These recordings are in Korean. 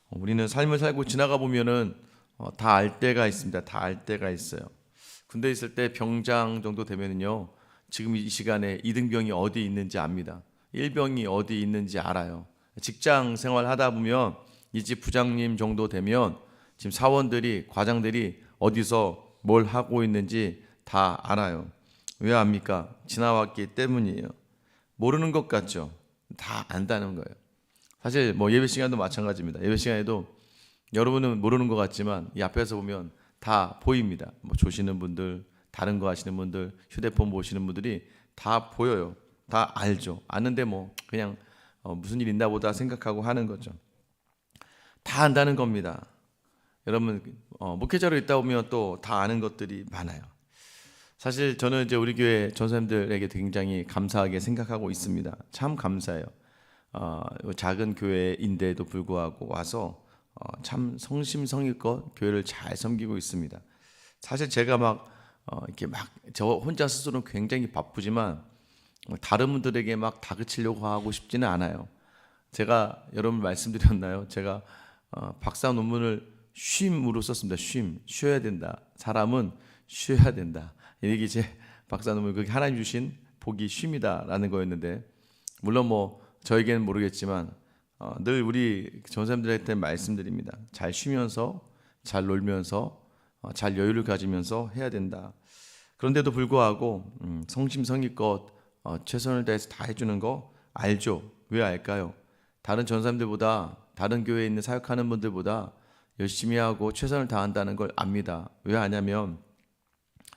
우리는 삶을 살고 지나가 보면은 다 알 때가 있습니다. 다 알 때가 있어요. 군대에 있을 때 병장 정도 되면은요, 지금 이 시간에 이등병이 어디 있는지 압니다. 일병이 어디 있는지 알아요. 직장 생활 하다 보면 이 집 부장님 정도 되면 지금 사원들이, 과장들이 어디서 뭘 하고 있는지 다 알아요. 왜 압니까? 지나왔기 때문이에요. 모르는 것 같죠? 다 안다는 거예요. 사실 뭐 예배 시간도 마찬가지입니다. 예배 시간에도 여러분은 모르는 것 같지만 이 앞에서 보면 다 보입니다. 뭐 조시는 분들, 다른 거 하시는 분들, 휴대폰 보시는 분들이 다 보여요. 다 알죠. 아는데 뭐 그냥 무슨 일 있나 보다 생각하고 하는 거죠. 다 안다는 겁니다. 여러분 목회자로 있다 보면 또 다 아는 것들이 많아요. 사실 저는 이제 우리 교회 전사님들에게 굉장히 감사하게 생각하고 있습니다. 참 감사해요. 작은 교회인데도 불구하고 와서 참 성심성의껏 교회를 잘 섬기고 있습니다. 사실 제가 이렇게 저 혼자 스스로는 굉장히 바쁘지만 다른 분들에게 막 다그치려고 하고 싶지는 않아요. 제가 여러분 말씀드렸나요? 제가 박사 논문을 쉼으로 썼습니다. 쉬어야 된다. 사람은 쉬어야 된다. 이게 제 박사 논문, 그게 하나님 주신 복이 쉼이다라는 거였는데, 물론 뭐 저에게는 모르겠지만 늘 우리 전사님들한테 말씀드립니다. 잘 쉬면서, 잘 놀면서, 잘 여유를 가지면서 해야 된다. 그런데도 불구하고 성심성의껏 최선을 다해서 다 해주는 거 알죠? 왜 알까요? 다른 전사님들보다, 다른 교회에 있는 사역하는 분들보다 열심히 하고 최선을 다한다는 걸 압니다. 왜 아냐면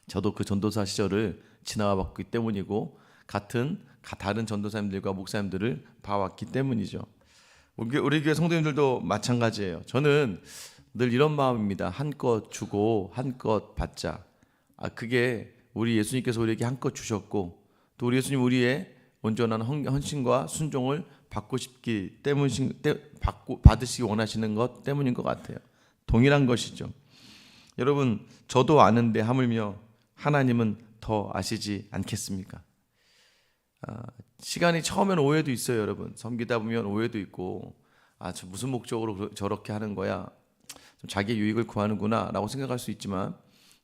저도 그 전도사 시절을 지나와 봤기 때문이고, 다른 전도사님들과 목사님들을 봐왔기 때문이죠. 우리 교회 성도님들도 마찬가지예요. 저는 늘 이런 마음입니다. 한껏 주고 한껏 받자. 그게 우리 예수님께서 우리에게 한껏 주셨고, 또 우리 예수님 우리의 온전한 헌신과 순종을 받으시기 원하시는 것 때문인 것 같아요. 동일한 것이죠. 여러분, 저도 아는데 하물며 하나님은 더 아시지 않겠습니까? 시간이 처음에는 오해도 있어요, 여러분. 섬기다 보면 오해도 있고, 저 무슨 목적으로 저렇게 하는 거야? 좀 자기 유익을 구하는구나라고 생각할 수 있지만,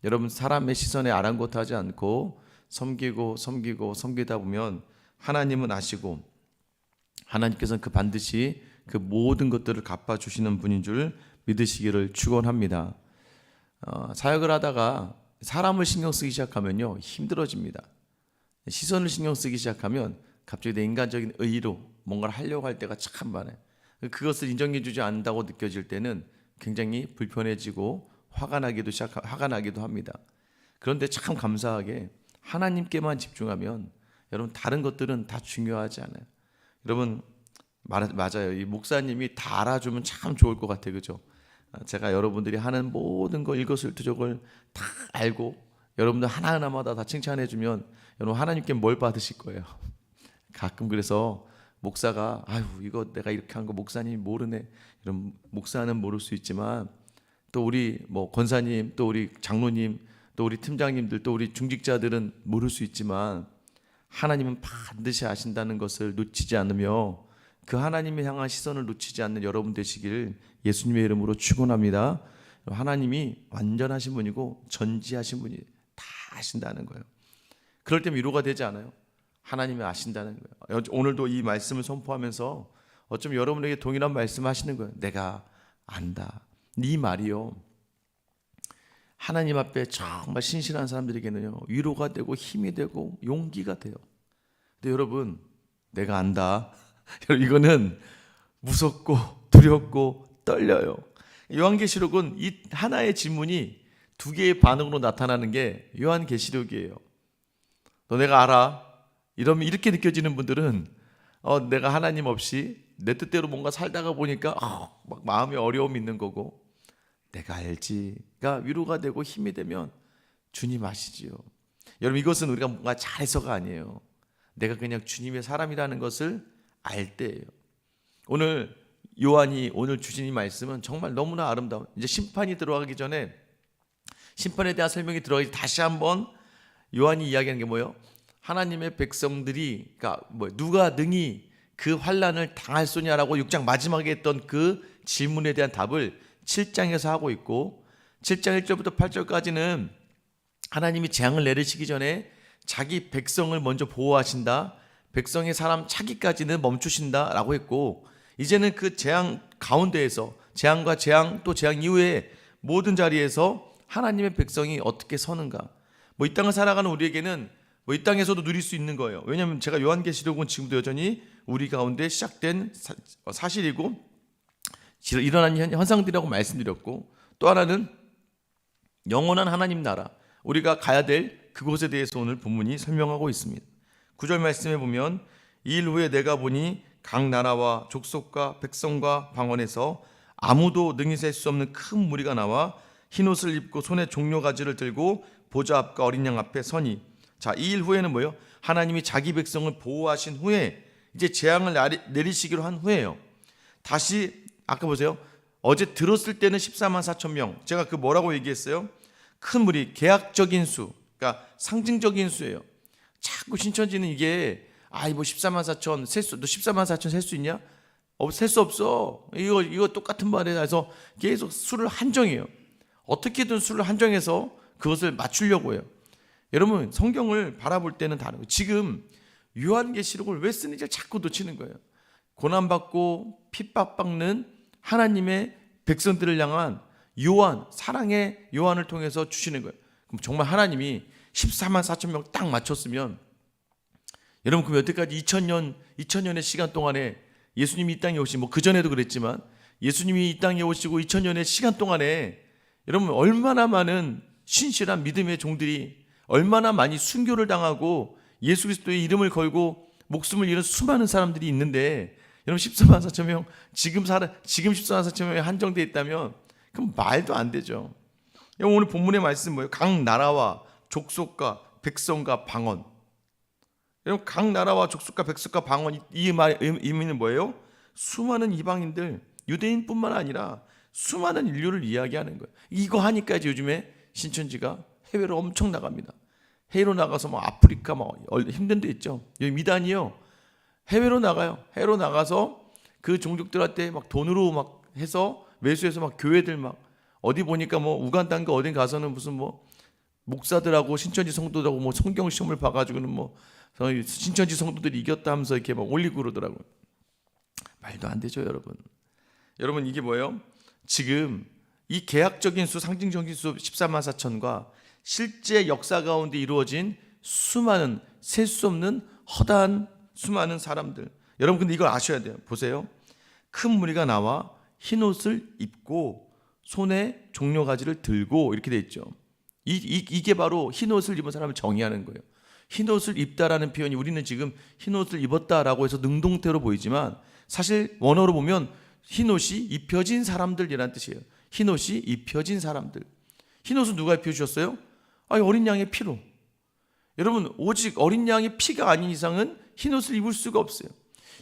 여러분, 사람의 시선에 아랑곳하지 않고 섬기다 보면 하나님은 아시고, 하나님께서는 반드시 그 모든 것들을 갚아주시는 분인 줄 믿으시기를 축원합니다. 사역을 하다가 사람을 신경 쓰기 시작하면요, 힘들어집니다. 시선을 신경 쓰기 시작하면 갑자기 내 인간적인 의의로 뭔가를 하려고 할 때가 참 많아요. 그것을 인정해 주지 않는다고 느껴질 때는 굉장히 불편해지고 화가 나기도 합니다. 그런데 참 감사하게 하나님께만 집중하면 여러분 다른 것들은 다 중요하지 않아요. 여러분 맞아요. 이 목사님이 다 알아주면 참 좋을 것 같아요. 그죠? 제가 여러분들이 하는 모든 거 일거수일투족을 다 알고 여러분들 하나하나마다 다 칭찬해 주면 여러분 하나님께 뭘 받으실 거예요. 가끔 그래서 목사가 이거 내가 이렇게 한 거 목사님이 모르네. 이런 목사는 모를 수 있지만 또 우리 뭐 권사님, 또 우리 장로님, 또 우리 팀장님들, 또 우리 중직자들은 모를 수 있지만 하나님은 반드시 아신다는 것을 놓치지 않으며 그 하나님을 향한 시선을 놓치지 않는 여러분 되시기를 예수님의 이름으로 축원합니다. 하나님이 완전하신 분이고 전지하신 분이 다 아신다는 거예요. 그럴 때 위로가 되지 않아요? 하나님이 아신다는 거예요. 오늘도 이 말씀을 선포하면서 어쩜 여러분에게 동일한 말씀을 하시는 거예요. 내가 안다. 네 말이요, 하나님 앞에 정말 신실한 사람들에게는요, 위로가 되고 힘이 되고 용기가 돼요. 근데 여러분, 내가 안다. 이거는 무섭고 두렵고 떨려요. 요한계시록은 이 하나의 질문이 두 개의 반응으로 나타나는 게 요한계시록이에요. 너 내가 알아? 이러면 이렇게 느껴지는 분들은 내가 하나님 없이 내 뜻대로 뭔가 살다가 보니까 막 마음에 어려움이 있는 거고, 내가 알지가 위로가 되고 힘이 되면 주님 아시지요. 여러분, 이것은 우리가 뭔가 잘해서가 아니에요. 내가 그냥 주님의 사람이라는 것을 알 때예요. 오늘 주신 이 말씀은 정말 너무나 아름다워. 이제 심판이 들어가기 전에, 심판에 대한 설명이 들어가기 다시 한번 요한이 이야기하는 게 뭐예요? 하나님의 백성들이, 그러니까 누가 능히 그 환난을 당할소냐라고 6장 마지막에 했던 그 질문에 대한 답을 7장에서 하고 있고, 7장 1절부터 8절까지는 하나님이 재앙을 내리시기 전에 자기 백성을 먼저 보호하신다, 백성의 사람 차기까지는 멈추신다라고 했고, 이제는 그 재앙 가운데에서 재앙과 재앙 또 재앙 이후에 모든 자리에서 하나님의 백성이 어떻게 서는가, 이 땅을 살아가는 우리에게는 이 땅에서도 누릴 수 있는 거예요. 왜냐하면 제가 요한계시록은 지금도 여전히 우리 가운데 시작된 사실이고 일어난 현상들이라고 말씀드렸고, 또 하나는 영원한 하나님 나라, 우리가 가야 될 그곳에 대해서 오늘 본문이 설명하고 있습니다. 9절 말씀에 보면 이 일 후에 내가 보니 각 나라와 족속과 백성과 방언에서 아무도 능히 셀 수 없는 큰 무리가 나와 흰옷을 입고 손에 종려가지를 들고 보좌 앞과 어린 양 앞에 서니, 자, 이 일 후에는 뭐예요? 하나님이 자기 백성을 보호하신 후에 이제 재앙을 내리시기로 한 후에요. 다시 아까 보세요. 어제 들었을 때는 14만 4천 명. 제가 그 뭐라고 얘기했어요? 큰 무리, 계약적인 수, 그러니까 상징적인 수예요. 자꾸 신천지는 이게 뭐 14만 4천 너 14만 4천 셀 수 있냐? 셀 수 없어. 이거 똑같은 말이야. 그래서 계속 수를 한정해요. 어떻게든 수를 한정해서 그것을 맞추려고 해요. 여러분, 성경을 바라볼 때는 다른 거예요. 지금 요한계시록을 왜 쓰는지 자꾸 놓치는 거예요. 고난받고 핍박받는 하나님의 백성들을 향한 요한, 사랑의 요한을 통해서 주시는 거예요. 그럼 정말 하나님이 14만 4천 명 딱 맞췄으면, 여러분, 그럼 여태까지 2000년의 시간 동안에 예수님이 이 땅에 오시고, 그전에도 그랬지만 예수님이 이 땅에 오시고 2000년의 시간 동안에 여러분 얼마나 많은 신실한 믿음의 종들이, 얼마나 많이 순교를 당하고 예수 그리스도의 이름을 걸고 목숨을 잃은 수많은 사람들이 있는데, 여러분 14만 4천 명 지금 14만 4천 명에 한정되어 있다면 그럼 말도 안 되죠. 오늘 본문의 말씀은 뭐예요? 각 나라와 족속과 백성과 방언. 여러분, 각 나라와 족속과 백성과 방언, 이 의미는 뭐예요? 수많은 이방인들, 유대인뿐만 아니라 수많은 인류를 이야기하는 거예요. 이거 하니까 이제 요즘에 신천지가 해외로 엄청 나갑니다. 해외로 나가서 아프리카 힘든 데 있죠. 여기 미단이요. 해외로 나가요. 해외로 나가서 그 종족들한테 돈으로 해서 매수해서 교회들 어디 보니까 우간다인가 어딘 가서는 무슨 목사들하고 신천지 성도들하고 성경 시험을 봐가지고는 신천지 성도들이 이겼다 하면서 이렇게 올리고 그러더라고요. 말도 안 되죠, 여러분. 여러분, 이게 뭐예요? 지금 이 계약적인 수, 상징적인 수 14만 4천과 실제 역사 가운데 이루어진 수많은, 셀 수 없는 허다한 수많은 사람들. 여러분, 근데 이걸 아셔야 돼요. 보세요. 큰 무리가 나와 흰옷을 입고 손에 종려가지를 들고, 이렇게 돼 있죠. 이게 바로 흰옷을 입은 사람을 정의하는 거예요. 흰옷을 입다라는 표현이, 우리는 지금 흰옷을 입었다라고 해서 능동태로 보이지만 사실 원어로 보면 흰옷이 입혀진 사람들이라는 뜻이에요. 흰옷이 입혀진 사람들. 흰옷은 누가 입혀주셨어요? 어린 양의 피로. 여러분, 오직 어린 양의 피가 아닌 이상은 흰옷을 입을 수가 없어요.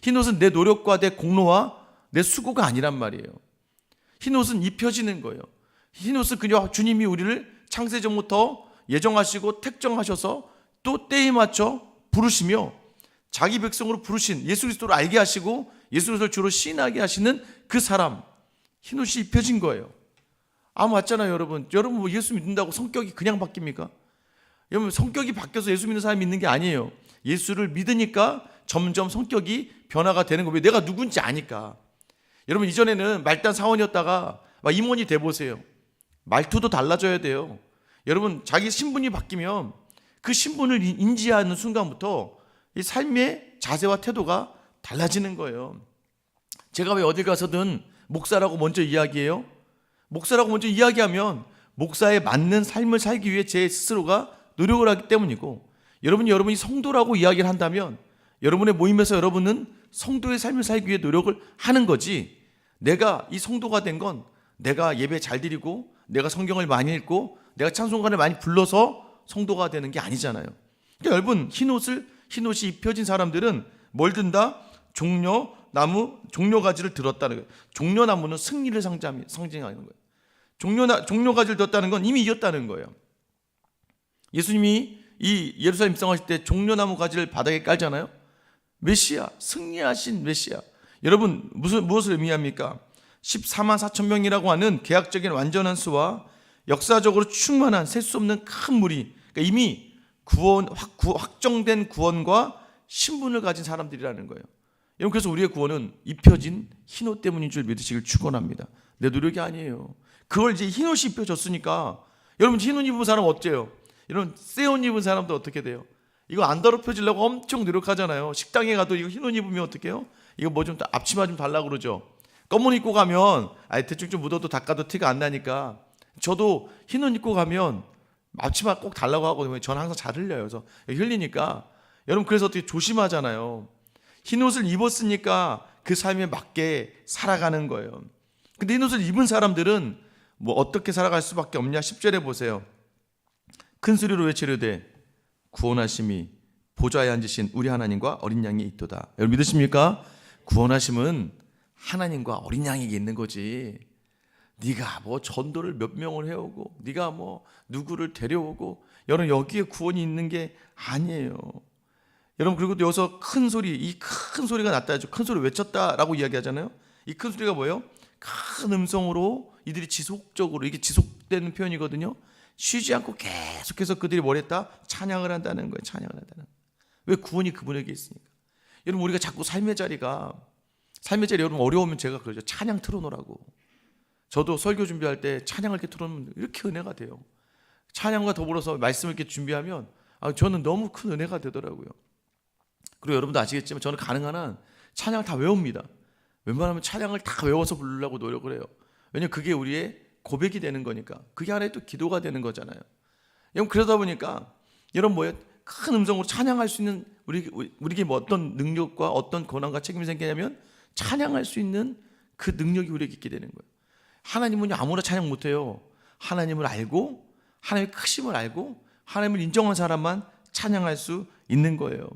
흰옷은 내 노력과 내 공로와 내 수고가 아니란 말이에요. 흰옷은 입혀지는 거예요. 흰옷은 그냥 주님이 우리를 창세전부터 예정하시고 택정하셔서 또 때에 맞춰 부르시며 자기 백성으로 부르신 예수 그리스도를 알게 하시고 예수 그리스도를 주로 시인하게 하시는 그 사람, 흰옷이 입혀진 거예요. 맞잖아요, 여러분. 여러분, 예수 믿는다고 성격이 그냥 바뀝니까? 여러분, 성격이 바뀌어서 예수 믿는 사람이 있는 게 아니에요. 예수를 믿으니까 점점 성격이 변화가 되는 거예요. 내가 누군지 아니까. 여러분, 이전에는 말단 사원이었다가 임원이 돼보세요. 말투도 달라져야 돼요. 여러분, 자기 신분이 바뀌면 그 신분을 인지하는 순간부터 이 삶의 자세와 태도가 달라지는 거예요. 제가 왜 어딜 가서든 목사라고 먼저 이야기해요? 목사라고 먼저 이야기하면 목사에 맞는 삶을 살기 위해 제 스스로가 노력을 하기 때문이고, 여러분이 성도라고 이야기를 한다면 여러분의 모임에서 여러분은 성도의 삶을 살기 위해 노력을 하는 거지, 내가 이 성도가 된 건 내가 예배 잘 드리고 내가 성경을 많이 읽고 내가 찬송가를 많이 불러서 성도가 되는 게 아니잖아요. 그러니까 여러분, 흰옷이 입혀진 사람들은 뭘 든다? 종려가지를 들었다는 거예요. 종려나무는 승리를 상징하는 거예요. 종려가지를 들었다는 건 이미 이겼다는 거예요. 예수님이 이 예루살렘 입성하실 때 종려나무 가지를 바닥에 깔잖아요. 메시아, 승리하신 메시아. 여러분 무엇을 의미합니까? 14만 4천 명이라고 하는 계약적인 완전한 수와 역사적으로 충만한 셀 수 없는 큰 무리, 그러니까 이미 확정된 구원과 신분을 가진 사람들이라는 거예요. 여러분, 그래서 우리의 구원은 입혀진 흰옷 때문인 줄 믿으시길 축원합니다. 내 노력이 아니에요. 그걸 이제 흰옷이 입혀졌으니까. 여러분, 흰옷 입은 사람 어때요? 여러분, 새 옷 입은 사람도 어떻게 돼요? 이거 안 더럽혀지려고 엄청 노력하잖아요. 식당에 가도 이거 흰옷 입으면 어떻게 해요? 이거 뭐 좀 앞치마 좀 달라고 그러죠. 검은 입고 가면 대충 좀 묻어도 닦아도 티가 안 나니까. 저도 흰옷 입고 가면 앞치마 꼭 달라고 하거든요. 저는 항상 잘 흘려요. 그래서 흘리니까. 여러분, 그래서 어떻게 조심하잖아요. 흰옷을 입었으니까 그 삶에 맞게 살아가는 거예요. 근데 흰옷을 입은 사람들은 뭐 어떻게 살아갈 수밖에 없냐? 10절에 보세요. 큰 소리로 외치려되 구원하심이 보좌에 앉으신 우리 하나님과 어린 양이 있도다. 여러분 믿으십니까? 구원하심은 하나님과 어린 양에게 있는 거지. 네가 뭐 전도를 몇 명을 해오고 네가 뭐 누구를 데려오고, 여러분 여기에 구원이 있는 게 아니에요. 여러분, 그리고 여기서 큰 소리, 이 큰 소리가 났다 하죠. 큰 소리 외쳤다라고 이야기하잖아요. 이 큰 소리가 뭐예요? 큰 음성으로 이들이 지속적으로, 이게 지속되는 표현이거든요. 쉬지 않고 계속해서 그들이 뭘 했다? 찬양을 한다는 거예요. 찬양을 한다는 거예요. 왜? 구원이 그분에게 있으니까. 여러분, 우리가 자꾸 삶의 자리 여러분 어려우면 제가 그러죠. 찬양 틀어놓으라고. 저도 설교 준비할 때 찬양을 이렇게 틀어놓으면 이렇게 은혜가 돼요. 찬양과 더불어서 말씀을 이렇게 준비하면 저는 너무 큰 은혜가 되더라고요. 그리고 여러분도 아시겠지만 저는 가능한 한 찬양을 다 외웁니다. 웬만하면 찬양을 다 외워서 부르려고 노력을 해요. 왜냐하면 그게 우리의 고백이 되는 거니까. 그게 하나의 또 기도가 되는 거잖아요. 여러분, 그러다 보니까 여러분 뭐예요? 큰 음성으로 찬양할 수 있는 우리에게 뭐 어떤 능력과 어떤 권한과 책임이 생기냐면 찬양할 수 있는 그 능력이 우리에게 있게 되는 거예요. 하나님은 아무나 찬양 못해요. 하나님을 알고 하나님의 크심을 알고 하나님을 인정한 사람만 찬양할 수 있는 거예요.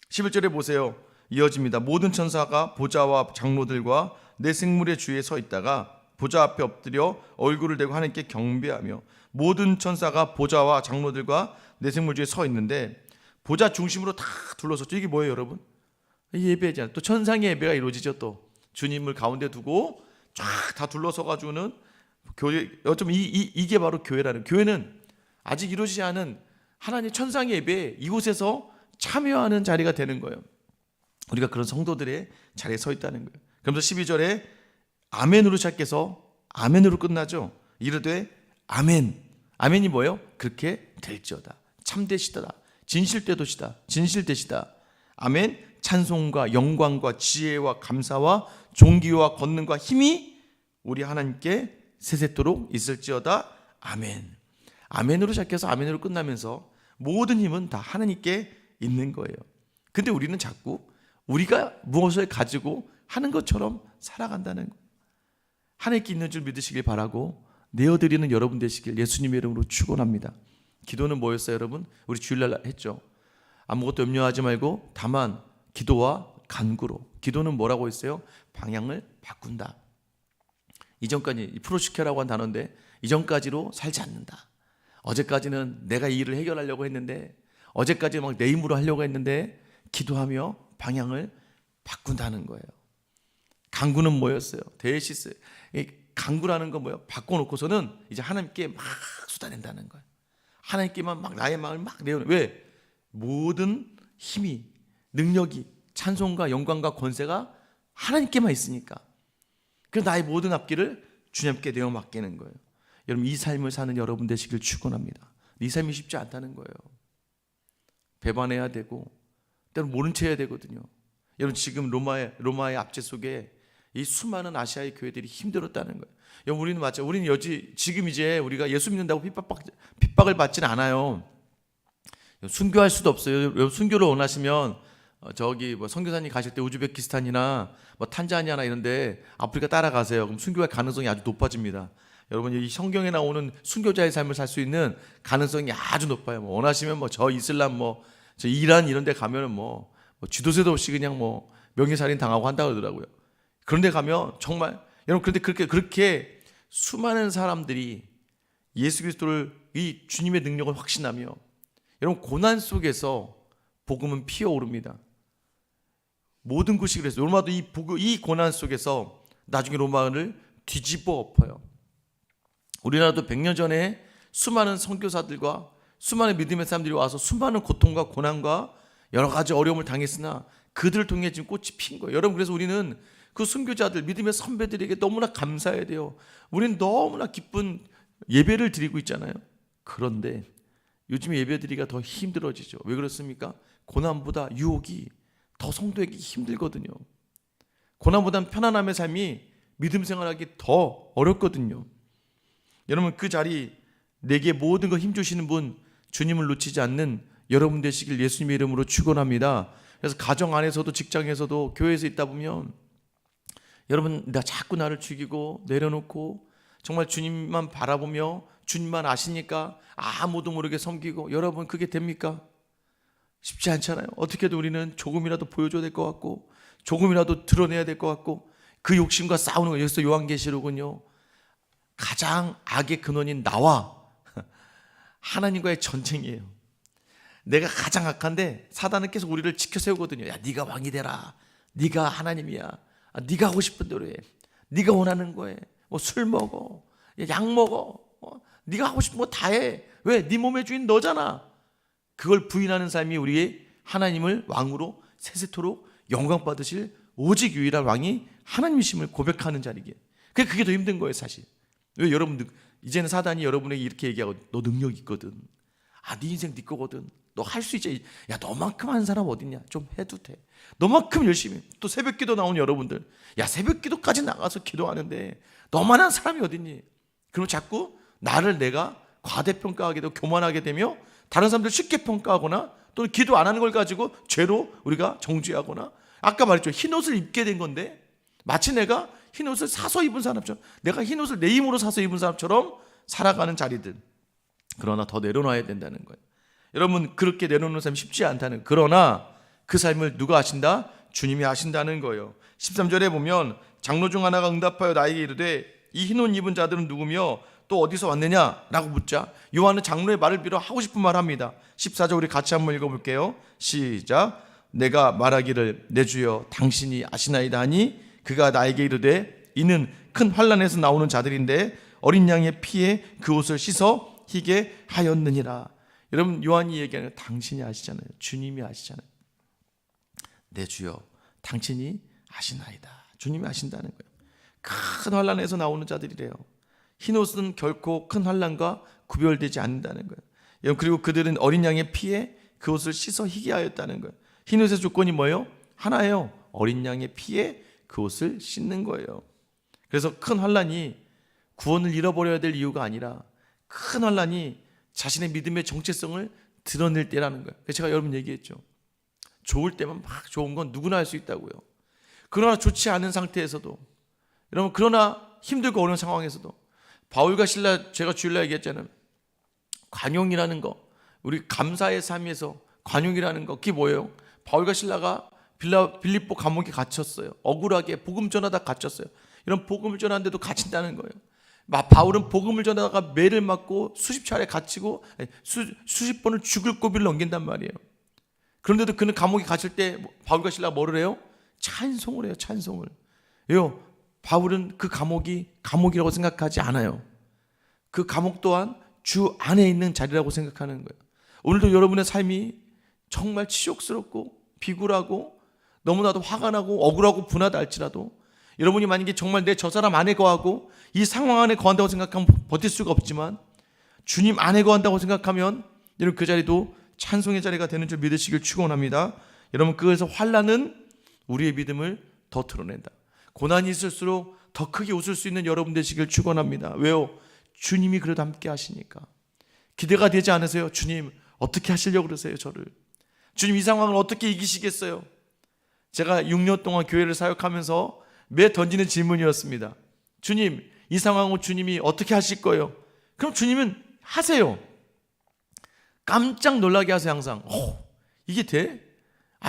11절에 보세요. 이어집니다. 모든 천사가 보좌와 장로들과 내 생물의 주위에 서 있다가 보좌 앞에 엎드려 얼굴을 대고 하나님께 경배하며. 모든 천사가 보좌와 장로들과 내 생물 주위에 서 있는데 보좌 중심으로 다 둘러섰죠. 이게 뭐예요, 여러분? 예배잖아요. 또 천상의 예배가 이루어지죠. 또 주님을 가운데 두고 쫙 다 둘러서 가지고는 교회, 어쩌면 이게 바로 교회라는, 교회는 아직 이루어지지 않은 하나님 천상의 예배에 이곳에서 참여하는 자리가 되는 거예요. 우리가 그런 성도들의 자리에 서 있다는 거예요. 그러면서 12절에 아멘으로 시작해서 아멘으로 끝나죠. 이르되 아멘. 아멘이 뭐예요? 그렇게 될지어다. 참되시다. 진실되시다. 아멘. 찬송과 영광과 지혜와 감사와 존귀와 권능과 힘이 우리 하나님께 세세토록 있을지어다. 아멘. 아멘으로 시작해서 아멘으로 끝나면서 모든 힘은 다 하나님께 있는 거예요. 근데 우리는 자꾸 우리가 무엇을 가지고 하는 것처럼 살아간다는 거예요. 하나님께 있는 줄 믿으시길 바라고 내어드리는 여러분 되시길 예수님의 이름으로 축원합니다. 기도는 뭐였어요, 여러분? 우리 주일날 했죠. 아무것도 염려하지 말고 다만 기도와 간구로. 기도는 뭐라고 했어요? 방향을 바꾼다. 이전까지 프로시케라고 한 단어인데 이전까지로 살지 않는다. 어제까지는 내가 이 일을 해결하려고 했는데, 어제까지 막 내 힘으로 하려고 했는데 기도하며 방향을 바꾼다는 거예요. 간구는 뭐였어요? 데시스. 간구라는 건 뭐예요? 바꿔놓고서는 이제 하나님께 막 쏟아낸다는 거예요. 하나님께만 막 나의 마음을 막 내어놓는. 왜? 모든 힘이, 능력이, 찬송과 영광과 권세가 하나님께만 있으니까. 그래서 나의 모든 앞길을 주님께 내어 맡기는 거예요. 여러분, 이 삶을 사는 여러분 되시길 축원합니다. 이 삶이 쉽지 않다는 거예요. 배반해야 되고 때로는 모른 체 해야 되거든요. 여러분, 지금 로마의 압제 속에 이 수많은 아시아의 교회들이 힘들었다는 거예요. 여러분, 우리는 맞죠. 우리는 지금 이제 우리가 예수 믿는다고 핍박을 받지는 않아요. 순교할 수도 없어요. 여러분, 순교를 원하시면 저기 뭐 선교사님 가실 때 우즈베키스탄이나 뭐 탄자니아나 이런데 아프리카 따라가세요. 그럼 순교할 가능성이 아주 높아집니다. 여러분, 이 성경에 나오는 순교자의 삶을 살 수 있는 가능성이 아주 높아요. 뭐 원하시면 뭐 저 이슬람 저 이란 이런 데 가면은 뭐 쥐도새도 없이 그냥 뭐 명예살인 당하고 한다 그러더라고요. 그런데 가면 정말, 여러분, 그런데 그렇게 수많은 사람들이 예수 그리스도를, 이 주님의 능력을 확신하며 여러분 고난 속에서 복음은 피어오릅니다. 모든 것이 그래서 로마도 이 고난 속에서 나중에 로마를 뒤집어 엎어요. 우리나라도 100년 전에 수많은 선교사들과 수많은 믿음의 사람들이 와서 수많은 고통과 고난과 여러 가지 어려움을 당했으나 그들을 통해 지금 꽃이 핀 거예요. 여러분, 그래서 우리는 그 선교자들, 믿음의 선배들에게 너무나 감사해야 돼요. 우리는 너무나 기쁜 예배를 드리고 있잖아요. 그런데 요즘 예배드리기가 더 힘들어지죠. 왜 그렇습니까? 고난보다 유혹이 더 성도에게 힘들거든요. 고난보다는 편안함의 삶이 믿음 생활하기 더 어렵거든요. 여러분, 그 자리, 내게 모든 거 힘주시는 분, 주님을 놓치지 않는 여러분 되시길 예수님의 이름으로 축원합니다. 그래서 가정 안에서도 직장에서도 교회에서 있다 보면 여러분, 나 자꾸 나를 죽이고 내려놓고 정말 주님만 바라보며 주님만 아시니까 아무도 모르게 섬기고, 여러분 그게 됩니까? 쉽지 않잖아요. 어떻게든 우리는 조금이라도 보여줘야 될 것 같고 조금이라도 드러내야 될 것 같고 그 욕심과 싸우는 거예요. 여기서 요한계시록은요, 가장 악의 근원인 나와 하나님과의 전쟁이에요. 내가 가장 악한데 사단은 계속 우리를 지켜 세우거든요. 야, 네가 왕이 되라. 네가 하나님이야. 네가 하고 싶은 대로 해. 네가 원하는 거 해. 뭐 술 먹어. 약 먹어. 네가 하고 싶은 거 다 해. 왜? 네 몸의 주인 너잖아. 그걸 부인하는 삶이 우리의 하나님을 왕으로 세세토록 영광 받으실 오직 유일한 왕이 하나님이심을 고백하는 자리게. 그게 더 힘든 거예요, 사실. 왜? 여러분, 이제는 사단이 여러분에게 이렇게 얘기하고, 너 능력 있거든. 네 인생 네 거거든. 너 할 수 있지. 야, 너만큼 하는 사람 어딨냐? 좀 해도 돼. 너만큼 열심히. 또 새벽 기도 나오는 여러분들, 야, 새벽 기도까지 나가서 기도하는데 너만한 사람이 어딨니? 그럼 자꾸 나를 내가 과대평가하게 되고 교만하게 되며 다른 사람들 쉽게 평가하거나 또는 기도 안 하는 걸 가지고 죄로 우리가 정죄하거나, 아까 말했죠, 흰옷을 입게 된 건데 마치 내가 흰옷을 사서 입은 사람처럼, 내가 흰옷을 내 힘으로 사서 입은 사람처럼 살아가는 자리들. 그러나 더 내려놔야 된다는 거예요. 여러분, 그렇게 내려놓는 삶이 쉽지 않다는, 그러나 그 삶을 누가 아신다? 주님이 아신다는 거예요. 13절에 보면 장로 중 하나가 응답하여 나에게 이르되 이 흰옷 입은 자들은 누구며 또 어디서 왔느냐라고 묻자 요한은 장로의 말을 빌어 하고 싶은 말 합니다. 14절 우리 같이 한번 읽어볼게요. 시작. 내가 말하기를 내 주여 당신이 아시나이다 하니 그가 나에게 이르되 이는 큰 환난에서 나오는 자들인데 어린 양의 피에 그 옷을 씻어 희게 하였느니라. 여러분, 요한이 얘기하는 당신이 아시잖아요. 주님이 아시잖아요. 내 주여 당신이 아시나이다. 주님이 아신다는 거예요. 큰 환난에서 나오는 자들이래요. 흰옷은 결코 큰 환난과 구별되지 않는다는 거예요. 그리고 그들은 어린 양의 피에 그 옷을 씻어 희게 하였다는 거예요. 흰옷의 조건이 뭐예요? 하나예요. 어린 양의 피에 그 옷을 씻는 거예요. 그래서 큰 환난이 구원을 잃어버려야 될 이유가 아니라 큰 환난이 자신의 믿음의 정체성을 드러낼 때라는 거예요. 제가 여러분 얘기했죠. 좋을 때만 막 좋은 건 누구나 할 수 있다고요. 그러나 좋지 않은 상태에서도, 여러분, 그러나 힘들고 어려운 상황에서도 바울과 실라, 제가 주일날 얘기했잖아요. 관용이라는 거, 우리 감사의 삶에서 관용이라는 거, 그게 뭐예요? 바울과 실라가 빌립보 감옥에 갇혔어요. 억울하게 복음 전하다 갇혔어요. 이런 복음을 전하는데도 갇힌다는 거예요. 바울은 복음을 전하다가 매를 맞고 수십 차례 갇히고 수십 번을 죽을 고비를 넘긴단 말이에요. 그런데도 그는 감옥에 갇힐 때 바울과 실라가 뭐를 해요? 찬송을 해요. 찬송을. 왜요? 바울은 그 감옥이 감옥이라고 생각하지 않아요. 그 감옥 또한 주 안에 있는 자리라고 생각하는 거예요. 오늘도 여러분의 삶이 정말 치욕스럽고 비굴하고 너무나도 화가 나고 억울하고 분하다 할지라도, 여러분이 만약에 정말 내 저 사람 안에 거하고 이 상황 안에 거한다고 생각하면 버틸 수가 없지만 주님 안에 거한다고 생각하면 여러분 그 자리도 찬송의 자리가 되는 줄 믿으시길 축원합니다. 여러분, 그래서 환난은 우리의 믿음을 더 드러낸다. 고난이 있을수록 더 크게 웃을 수 있는 여러분 되시길 축원합니다. 왜요? 주님이 그래도 함께 하시니까. 기대가 되지 않으세요? 주님 어떻게 하시려고 그러세요? 저를. 주님 이 상황을 어떻게 이기시겠어요? 제가 6년 동안 교회를 사역하면서 매 던지는 질문이었습니다. 주님, 이 상황을 주님이 어떻게 하실 거예요? 그럼 주님은 하세요. 깜짝 놀라게 하세요. 항상. 이게 돼?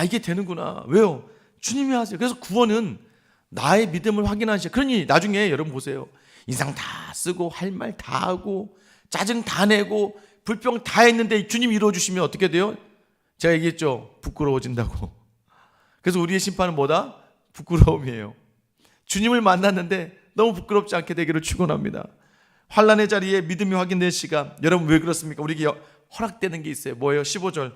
이게 되는구나. 왜요? 주님이 하세요. 그래서 구원은 나의 믿음을 확인하시죠. 그러니 나중에 여러분 보세요. 인상 다 쓰고 할 말 다 하고 짜증 다 내고 불평 다 했는데 주님 이루어주시면 어떻게 돼요? 제가 얘기했죠. 부끄러워진다고. 그래서 우리의 심판은 뭐다? 부끄러움이에요. 주님을 만났는데 너무 부끄럽지 않게 되기를 축원합니다. 환난의 자리에 믿음이 확인된 시간, 여러분 왜 그렇습니까? 우리에게 허락되는 게 있어요. 뭐예요? 15절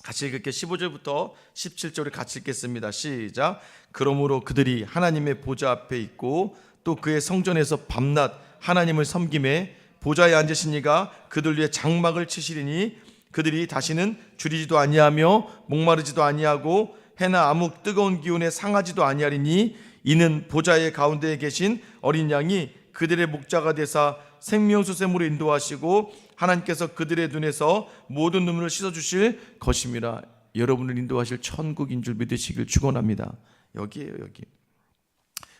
같이 읽을게요. 15절부터 17절을 같이 읽겠습니다. 시작. 그러므로 그들이 하나님의 보좌 앞에 있고 또 그의 성전에서 밤낮 하나님을 섬김에 보좌에 앉으신 이가 그들 위에 장막을 치시리니 그들이 다시는 줄이지도 아니하며 목마르지도 아니하고 해나 암흑 뜨거운 기운에 상하지도 아니하리니 이는 보좌의 가운데에 계신 어린 양이 그들의 목자가 되사 생명수샘으로 인도하시고 하나님께서 그들의 눈에서 모든 눈물을 씻어주실 것임이라. 여러분을 인도하실 천국인 줄 믿으시길 축원합니다. 여기에요. 여기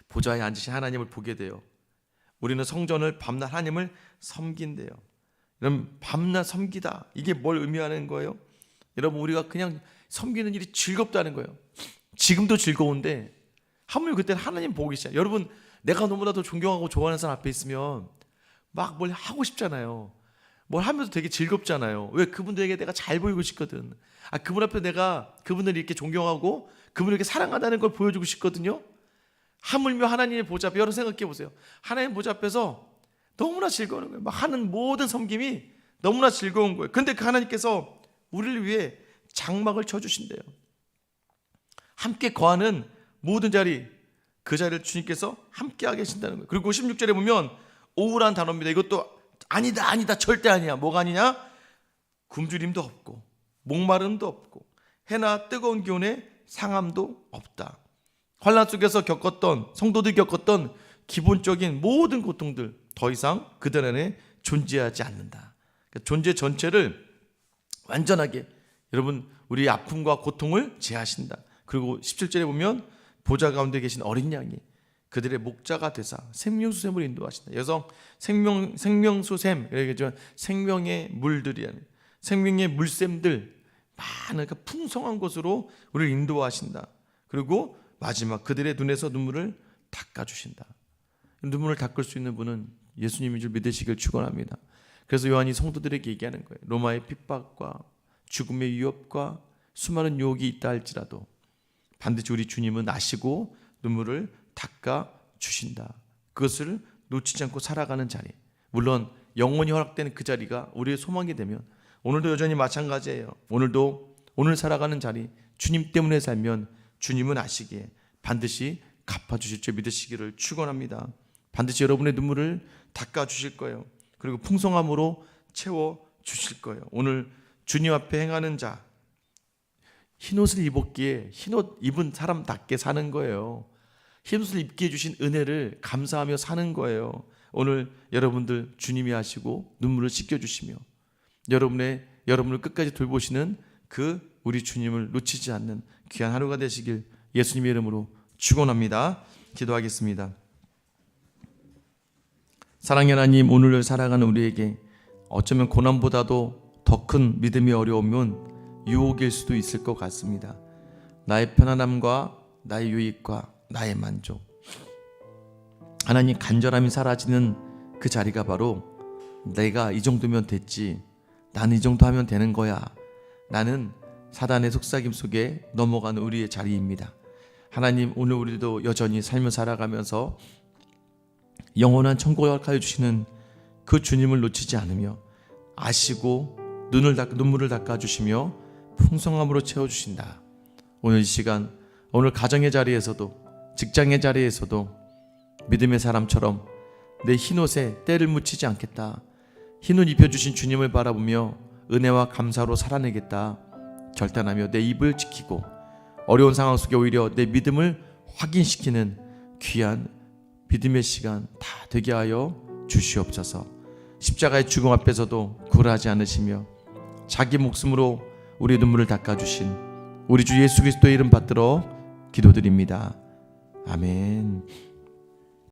보좌에 앉으신 하나님을 보게 돼요. 우리는 성전을 밤낮 하나님을 섬긴대요. 여러분 밤낮 섬기다, 이게 뭘 의미하는 거예요? 여러분 우리가 그냥 섬기는 일이 즐겁다는 거예요. 지금도 즐거운데 하물며 그때는 하나님 보고 계시잖아요. 여러분 내가 너무나도 존경하고 좋아하는 사람 앞에 있으면 막 뭘 하고 싶잖아요. 뭘 하면서 되게 즐겁잖아요. 왜? 그분들에게 내가 잘 보이고 싶거든. 그분 앞에 내가 그분을 이렇게 존경하고 그분을 이렇게 사랑한다는 걸 보여주고 싶거든요. 하물며 하나님의 보좌 앞에, 여러분 생각해 보세요. 하나님의 보좌 앞에서 너무나 즐거운 거예요. 막 하는 모든 섬김이 너무나 즐거운 거예요. 근데 그 하나님께서 우리를 위해 장막을 쳐주신대요. 함께 거하는 모든 자리, 그 자리를 주님께서 함께하게 하신다는 거예요. 그리고 16절에 보면 오후라는 단어입니다. 이것도 아니다 절대 아니야. 뭐가 아니냐? 굶주림도 없고 목마름도 없고 해나 뜨거운 기온에 상함도 없다. 환난 속에서 겪었던, 성도들이 겪었던 기본적인 모든 고통들 더 이상 그들 안에 존재하지 않는다. 그러니까 존재 전체를 완전하게 여러분 우리의 아픔과 고통을 제하신다. 그리고 17절에 보면 보좌 가운데 계신 어린 양이 그들의 목자가 되사 생명수샘으로 인도하신다. 여기서 생명수샘, 생명의 물들이라는, 생명의 물샘들 많은 그 풍성한 곳으로 우리를 인도하신다. 그리고 마지막 그들의 눈에서 눈물을 닦아주신다. 눈물을 닦을 수 있는 분은 예수님인 줄 믿으시길 축원합니다. 그래서 요한이 성도들에게 얘기하는 거예요. 로마의 핍박과 죽음의 위협과 수많은 유혹이 있다 할지라도 반드시 우리 주님은 아시고 눈물을 닦아주신다. 그것을 놓치지 않고 살아가는 자리, 물론 영원히 허락되는 그 자리가 우리의 소망이 되면 오늘도 여전히 마찬가지예요. 오늘 살아가는 자리, 주님 때문에 살면 주님은 아시기에 반드시 갚아주실 줄 믿으시기를 축원합니다. 반드시 여러분의 눈물을 닦아주실 거예요. 그리고 풍성함으로 채워주실 거예요. 오늘 주님 앞에 행하는 자, 흰옷을 입었기에 흰옷 입은 사람답게 사는 거예요. 흰옷을 입게 해주신 은혜를 감사하며 사는 거예요. 오늘 여러분들 주님이 하시고 눈물을 씻겨주시며 여러분을 끝까지 돌보시는 그 우리 주님을 놓치지 않는 귀한 하루가 되시길 예수님의 이름으로 축원합니다. 기도하겠습니다. 사랑의 하나님, 오늘을 살아가는 우리에게 어쩌면 고난보다도 더 큰 믿음의 어려움은 유혹일 수도 있을 것 같습니다. 나의 편안함과 나의 유익과 나의 만족, 하나님 간절함이 사라지는 그 자리가 바로 내가 이 정도면 됐지, 나는 이 정도 하면 되는 거야, 나는 사단의 속삭임 속에 넘어가는 우리의 자리입니다. 하나님, 오늘 우리도 여전히 삶을 살아가면서 영원한 천국을 허락하여 주시는 그 주님을 놓치지 않으며 아시고 눈물을 닦아주시며 풍성함으로 채워주신다. 오늘 이 시간, 오늘 가정의 자리에서도 직장의 자리에서도 믿음의 사람처럼 내 흰옷에 때를 묻히지 않겠다. 흰옷 입혀주신 주님을 바라보며 은혜와 감사로 살아내겠다 결단하며 내 입을 지키고 어려운 상황 속에 오히려 내 믿음을 확인시키는 귀한 믿음의 시간 다 되게 하여 주시옵소서. 십자가의 죽음 앞에서도 굴하지 않으시며 자기 목숨으로 우리의 눈물을 닦아주신 우리 주 예수 그리스도의 이름 받들어 기도드립니다. 아멘.